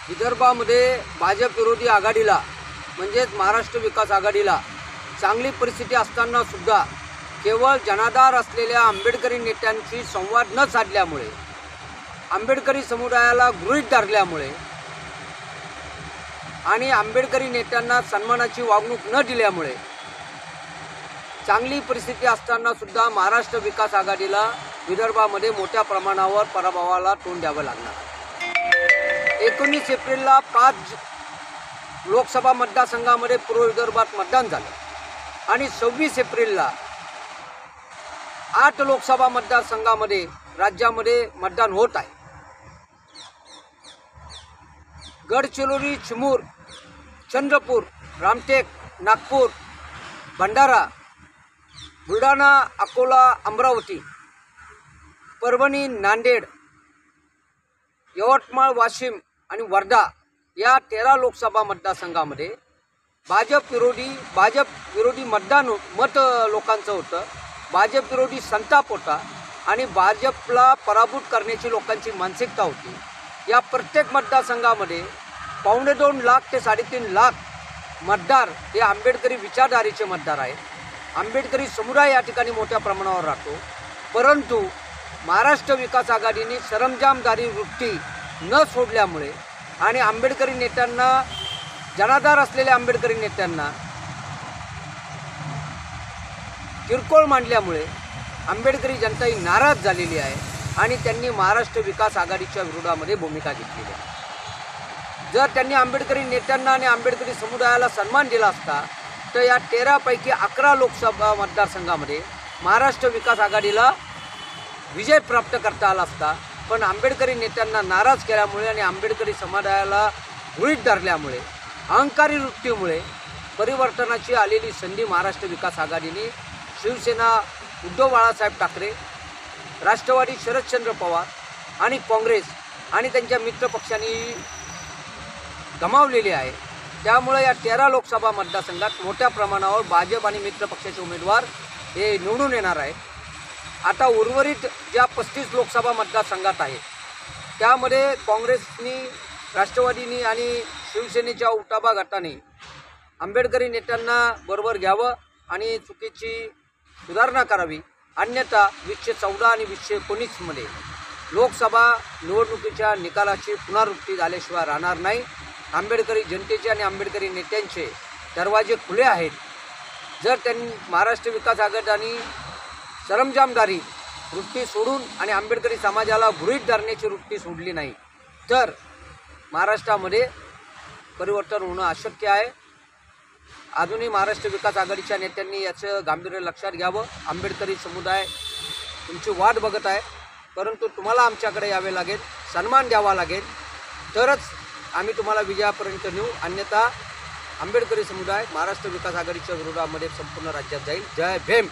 विदर्भामध्ये भाजप विरोधी आघाडीला म्हणजेच महाराष्ट्र विकास आघाडीला चांगली परिस्थिती असताना सुद्धा केवळ जनाधार असलेल्या आंबेडकरी नेत्यांशी संवाद न साधल्यामुळे, आंबेडकरी समुदायाला गृहीत धरल्यामुळे आणि आंबेडकरी नेत्यांना सन्मानाची वागणूक न दिल्यामुळे चांगली परिस्थिती असताना सुद्धा महाराष्ट्र विकास आघाडीला विदर्भामध्ये मोठ्या प्रमाणावर पराभवाला तोंड द्यावं लागणार। 19 एप्रिलला 5 लोकसभा मतदारसंघामध्ये पूर्व विदर्भात मतदान झालं आणि 26 एप्रिलला 8 लोकसभा मतदारसंघामध्ये राज्यामध्ये मतदान होत आहे। गडचिरोली, चिमूर, चंद्रपूर, रामटेक, नागपूर, भंडारा, बुलढाणा, अकोला, अमरावती, परभणी, नांदेड, यवतमाळ, वाशिम आणि वर्धा या 13 लोकसभा मतदारसंघामध्ये भाजप विरोधी मत लोकांचं होतं। भाजप विरोधी संताप होता आणि भाजपला पराभूत करण्याची लोकांची मानसिकता होती। या प्रत्येक मतदारसंघामध्ये 2.25 लाख ते 3.5 लाख मतदार हे आंबेडकरी विचारधारेचे मतदार आहेत। आंबेडकरी समुदाय या ठिकाणी मोठ्या प्रमाणावर राहतो, परंतु महाराष्ट्र विकास आघाडीने सरंजामदारी वृत्ती न सोडल्यामुळे आणि आंबेडकरी नेत्यांना, जनाधार असलेल्या आंबेडकरी नेत्यांना किरकोळ मांडल्यामुळे आंबेडकरी जनता ही नाराज झालेली आहे आणि त्यांनी महाराष्ट्र विकास आघाडीच्या विरोधामध्ये भूमिका घेतलेली आहे। जर त्यांनी आंबेडकरी नेत्यांना आणि आंबेडकरी समुदायाला सन्मान दिला असता तर या 13 पैकी 11 लोकसभा मतदारसंघामध्ये महाराष्ट्र विकास आघाडीला विजय प्राप्त करता आला असता, पण आंबेडकरी नेत्यांना नाराज केल्यामुळे आणि आंबेडकरी समुदायाला गृहीत धरल्यामुळे, अहंकारी वृत्तीमुळे परिवर्तनाची आलेली संधी महाराष्ट्र विकास आघाडीने शिवसेना उद्धव बाळासाहेब ठाकरे, राष्ट्रवादी शरदचंद्र पवार आणि काँग्रेस आणि त्यांच्या मित्रपक्षांनी गमावलेली आहे। त्यामुळे या 13 लोकसभा मतदारसंघात मोठ्या प्रमाणावर भाजप आणि मित्रपक्षाचे उमेदवार हे निवडून येणार आहेत। आता उर्वरित ज्या 35 लोकसभा मतदारसंघात आहेत त्यामध्ये काँग्रेसनी, राष्ट्रवादीनी आणि शिवसेनेच्या उठाबा गटाने आंबेडकरी नेत्यांना बरोबर घ्यावं आणि चुकीची सुधारणा करावी, अन्यथा 214 आणि 219मध्ये लोकसभा निवडणुकीच्या निकालाची पुनरावृत्ती झाल्याशिवाय राहणार नाही। आंबेडकरी जनतेचे आणि आंबेडकरी नेत्यांचे दरवाजे खुले आहेत। जर त्यांनी महाराष्ट्र विकास आघाडीने सरंजामदारी वृत्ती सोडून आणि आंबेडकरी समाजाला गृहीत धरण्याची वृत्ती सोडली नाही तर महाराष्ट्रामध्ये परिवर्तन होणं अशक्य आहे। अजूनही महाराष्ट्र विकास आघाडीच्या नेत्यांनी याचं गांभीर्य लक्षात घ्यावं। आंबेडकरी समुदाय तुमची वाट बघत आहे, परंतु तुम्हाला आमच्याकडे यावे लागेल, सन्मान द्यावा लागेल, तरच आम्ही तुम्हाला विजयापर्यंत नेऊ, अन्यथा आंबेडकरी समुदाय महाराष्ट्र विकास आघाडीच्या विरोधामध्ये संपूर्ण राज्यात जाईल। जय भीम।